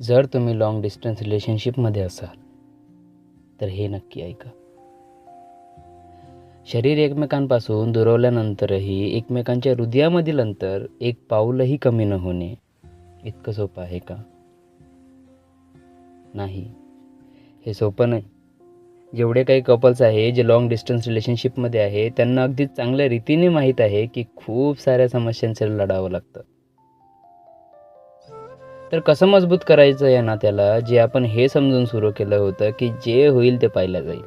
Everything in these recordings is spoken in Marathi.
जर तुम्ही लॉंग डिस्टन्स रिलेशनशिपमध्ये असाल तर हे नक्की ऐका. शरीर एकमेकांपासून दुरावल्यानंतरही एकमेकांच्या हृदयामधील अंतर एक पाऊलही कमी न होणे इतकं सोपं आहे का? नाही, हे सोपं नाही. जेवढे काही कपल्स आहे जे लॉंग डिस्टन्स रिलेशनशिपमध्ये आहे त्यांना अगदी चांगल्या रीतीने माहीत आहे की खूप साऱ्या समस्यांचं लढावं लागतं. तर कसं मजबूत करायचं या नात्याला, जे आपण हे समजून सुरू केलं होतं की जे होईल ते पाहिलं जाईल.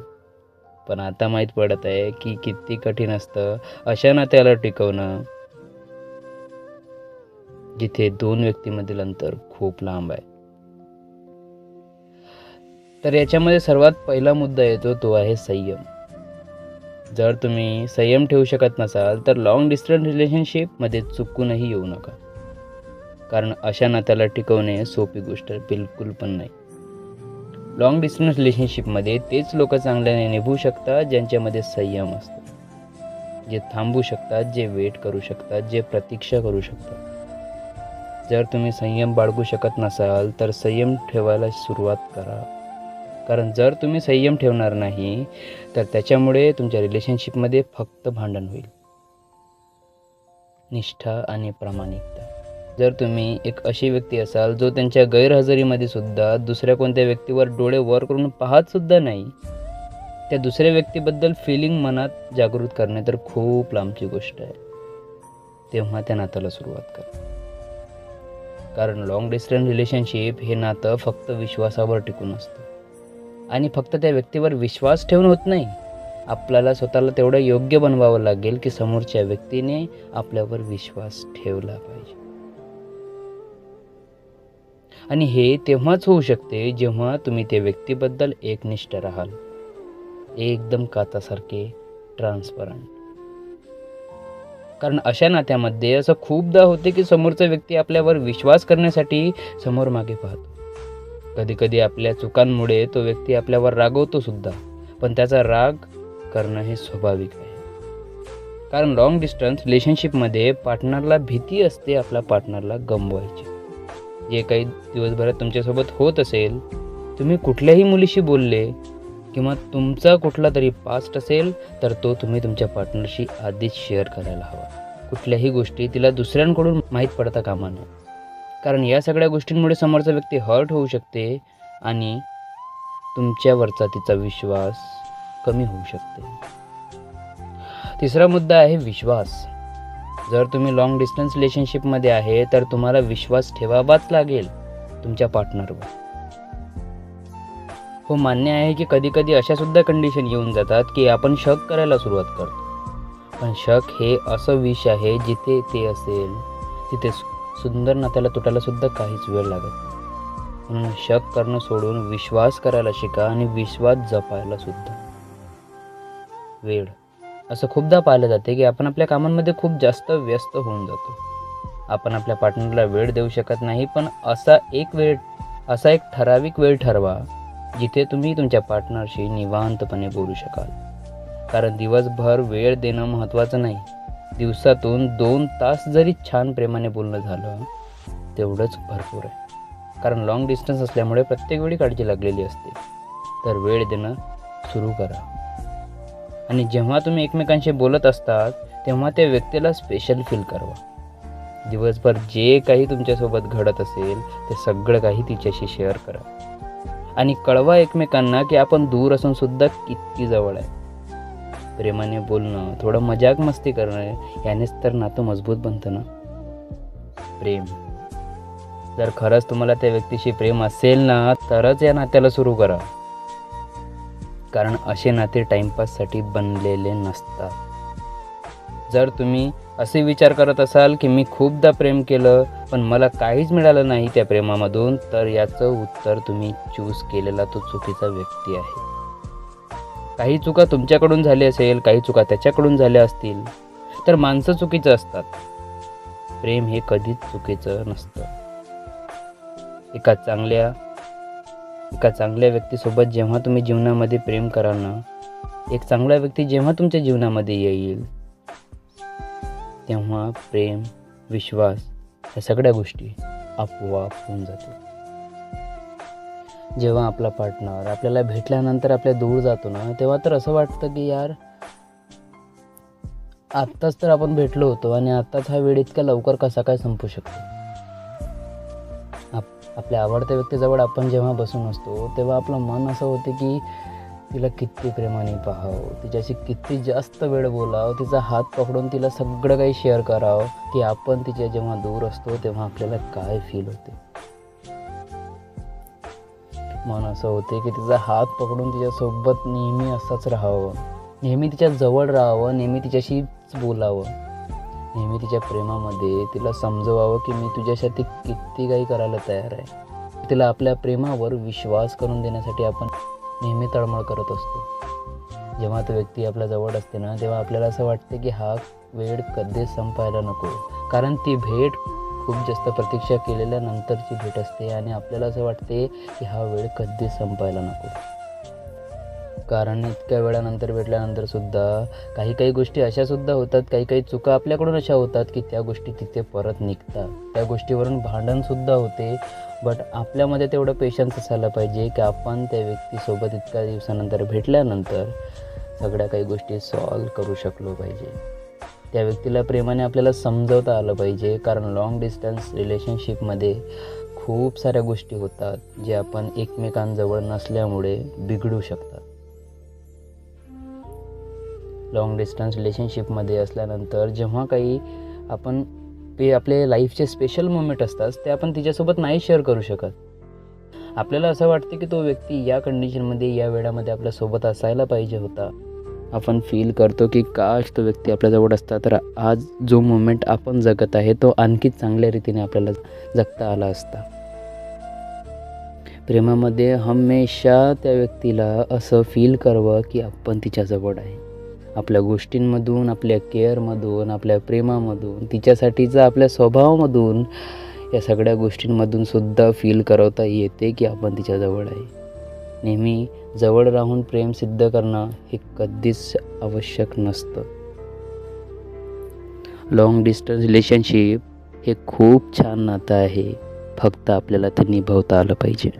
पण आता माहीत पडत आहे की किती कठीण असतं अशा नात्याला टिकवणं जिथे दोन व्यक्तीमधील अंतर खूप लांब आहे. तर याच्यामध्ये सर्वात पहिला मुद्दा येतो तो आहे संयम. जर तुम्ही संयम ठेवू शकत नसाल तर लॉंग डिस्टन्स रिलेशनशिपमध्ये चुकूनही येऊ नका. कारण अशा नात्याला टिकवणे सोपी गोष्ट बिलकुल पण नाही. लॉंग डिस्टन्स रिलेशनशिपमध्ये तेच लोक चांगल्याने निभू शकतात ज्यांच्यामध्ये संयम असतो, जे थांबू शकतात, जे वेट करू शकतात, जे प्रतीक्षा करू शकतात. जर तुम्ही संयम बाळगू शकत नसाल तर संयम ठेवायला सुरुवात करा. कारण जर तुम्ही संयम ठेवणार नाही तर त्याच्यामुळे तुमच्या रिलेशनशिपमध्ये फक्त भांडण होईल. निष्ठा आणि प्रामाणिकता. जर तुम्ही एक अशी व्यक्ती असाल जो त्यांच्या गैरहजेरीमध्ये सुद्धा दुसऱ्या कोणत्या व्यक्तीवर डोळे वर करून पाहत सुद्धा नाही, त्या दुसऱ्या व्यक्तीबद्दल फिलिंग मनात जागृत करणे तर खूप लांबची गोष्ट आहे. तेव्हा त्या नात्याला सुरुवात करा. कारण लॉंग डिस्टन्स रिलेशनशिप हे नातं फक्त विश्वासावर टिकून असतं. आणि फक्त त्या व्यक्तीवर विश्वास ठेवून होत नाही, आपल्याला स्वतःला तेवढं योग्य बनवावं लागेल की समोरच्या व्यक्तीने आपल्यावर विश्वास ठेवला पाहिजे. आणि हे तेव्हाच होऊ शकते जेव्हा तुम्ही त्या व्यक्तीबद्दल एकनिष्ठ राहाल, एकदम काचासारखे ट्रान्सपरंट. कारण अशा नात्यामध्ये असं खूपदा होते की समोरचा व्यक्ती आपल्यावर विश्वास करण्यासाठी समोर मागे पाहतो. कधी कधी आपल्या चुकांमुळे तो व्यक्ती आपल्यावर रागवतो सुद्धा, पण त्याचा राग करणं हे स्वाभाविक आहे. कारण लॉंग डिस्टन्स रिलेशनशिपमध्ये पार्टनरला भीती असते आपल्या पार्टनरला गमवायची. जे काही दिवसभरात तुमच्यासोबत होत असेल, तुम्ही कुठल्याही मुलीशी बोलले किंवा तुमचा कुठला तरी पास्ट असेल तर तो तुम्ही तुमच्या पार्टनरशी आधीच शेअर करायला हवा. कुठल्याही गोष्टी तिला दुसऱ्यांकडून माहीत पडता कामा नये. कारण या सगळ्या गोष्टींमुळे समोरचा व्यक्ती हर्ट होऊ शकते आणि तुमच्यावरचा तिचा विश्वास कमी होऊ शकते. तिसरा मुद्दा आहे विश्वास. जर तुम्ही लॉंग डिस्टन्स रिलेशनशिपमध्ये आहे तर तुम्हाला विश्वास ठेवावाच लागेल तुमच्या पार्टनरवर. हो, मान्य आहे की कधी कधी अशा सुद्धा कंडिशन येऊन जातात की आपण शक करायला सुरुवात करतो. पण शक हे असं विष आहे, जिथे ते असेल तिथे सुंदर नात्याला तुटायला सुद्धा काहीच वेळ लागत नाही. म्हणून शक करणं सोडून विश्वास करायला शिका आणि विश्वास जपायला सुद्धा वेळ. असं खूपदा पाहिलं जाते की आपण आपल्या कामांमध्ये खूप जास्त व्यस्त होऊन जातो. आपण आपल्या पार्टनरला वेळ देऊ शकत नाही. पण असा एक ठराविक वेळ ठरवा जिथे तुम्ही तुमच्या पार्टनरशी निवांतपणे बोलू शकाल. कारण दिवसभर वेळ देणं महत्त्वाचं नाही, दिवसातून 2 तास जरी छान प्रेमाने बोलणं झालं तेवढंच भरपूर आहे. कारण लॉंग डिस्टन्स असल्यामुळे प्रत्येक वेळी काळजी लागलेली असते. तर वेळ देणं सुरू करा. आणि जेव्हा तुम्ही एकमेकांशी बोलत असतात तेव्हा त्या व्यक्तीला स्पेशल फील करवा. दिवसभर जे काही तुमच्यासोबत घडत असेल ते सगळं काही तिच्याशी शेअर करा. आणि कळवा एकमेकांना की आपण दूर असून सुद्धा किती जवळ आहे. प्रेमाने बोलणं, थोडं मजाक मस्ती करणं यानेच तर नातं मजबूत बनतं ना. प्रेम. जर खरंच तुम्हाला त्या व्यक्तीशी प्रेम असेल ना तरच या नात्याला सुरू करा. कारण असे नाते टाइमपाससाठी बनलेले नसतात. जर तुम्ही असे विचार करत असाल की मी खूपदा प्रेम केलं पण मला काहीच मिळालं नाही त्या प्रेमामधून, तर याचं उत्तर तुम्ही चूज केलेला तो चुकीचा व्यक्ती आहे. काही चुका तुमच्याकडून झाल्या असेल, काही चुका त्याच्याकडून झाल्या असतील, तर माणसं चुकीचं असतात. प्रेम हे कधीच चुकीचं नसतं. एका चांगल्या व्यक्तीसोबत जेव्हा तुम्ही जीवनामध्ये प्रेम कराल ना, एक चांगला व्यक्ती जेव्हा तुमच्या जीवनामध्ये येईल तेव्हा प्रेम, विश्वास या सगळ्या गोष्टी आपोआप होऊन जातील. जेव्हा आपला पार्टनर आपल्याला भेटल्यानंतर आपल्या दूर जातो ना, तेव्हा तर असं वाटतं की यार आत्ताच तर आपण भेटलो होतो आणि आत्ताच हा वेळ इतका लवकर कसा काय संपू शकतो. आपल्या आवडत्या व्यक्तीजवळ आपण जेव्हा बसून असतो तेव्हा आपलं मन असं होते की तिला किती प्रेमाने पाहावं, तिच्याशी किती जास्त वेळ बोलावं, तिचा हात पकडून तिला सगळं काही शेअर करावं, की आपण तिच्या जेव्हा दूर असतो तेव्हा आपल्याला काय फील होते. मन असं होते की तिचा हात पकडून तिच्यासोबत नेहमी असंच राहावं, नेहमी तिच्या जवळ राहावं, नेहमी तिच्याशीच बोलावं, नेहमी तिच्या प्रेमामध्ये तिला समजवावं की मी तुझ्यासाठी किती काही करायला तयार आहे. तिला आपल्या प्रेमावर विश्वास करून देण्यासाठी आपण नेहमी तळमळ करत असतो. जेव्हा तो व्यक्ती आपल्या जवळ असते ना, तेव्हा आपल्याला असं वाटते की हा वेळ कधीच संपायला नको, कारण ती भेट खूप जास्त प्रतीक्षा केलेल्यानंतरची भेट असते आणि आपल्याला असं वाटते की हा वेळ कधीच संपायला नको. कारण इतक्या वेळानंतर भेटल्यानंतर सुद्धा काही गोष्टी अशा सुद्धा होतात, काही चुका आपल्याकडून अशा होतात की त्या गोष्टी तिथे परत निघतात, त्या गोष्टीवरून भांडणसुद्धा होते. बट आपल्यामध्ये तेवढं पेशन्स असायला पाहिजे की आपण त्या व्यक्तीसोबत इतक्या दिवसानंतर भेटल्यानंतर सगळ्या काही गोष्टी सॉल्व करू शकलो पाहिजे. त्या व्यक्तीला प्रेमाने आपल्याला समजवता आलं पाहिजे, कारण लाँग डिस्टन्स रिलेशनशिपमध्ये खूप साऱ्या गोष्टी होतात जे आपण एकमेकांजवळ नसल्यामुळे बिघडू शकतात. लाँग डिस्टन्स रिलेशनशिपमध्ये असल्यानंतर जेव्हा काही आपण आपले लाईफचे स्पेशल मोमेंट असतात ते आपण तिच्यासोबत नाही शेअर करू शकत. आपल्याला असं वाटते की तो व्यक्ती या कंडिशनमध्ये या वेळामध्ये आपल्यासोबत असायला पाहिजे होता. आपण फील करतो की काश तो व्यक्ती आपल्याजवळ असता तर आज जो मोमेंट आपण जगत आहे तो आणखी चांगल्या रीतीने आपल्याला जगता आला असता. प्रेमामध्ये हमेशा त्या व्यक्तीला असं फील करावं की आपण तिच्याजवळ आहे. आपल्या गोष्टींमधून, आपल्या केअरमधून, आपल्या प्रेमामधून, तिच्यासाठीचा आपल्या स्वभावामधून, या सगळ्या गोष्टींमधून सुद्धा फील करवता येते की आपण तिच्याजवळ आहे. नेहमी जवळ राहून प्रेम सिद्ध करणं हे कधीच आवश्यक नसतं. लाँग डिस्टन्स रिलेशनशिप हे खूप छान नातं आहे, फक्त आपल्याला ते निभावता आलं पाहिजे.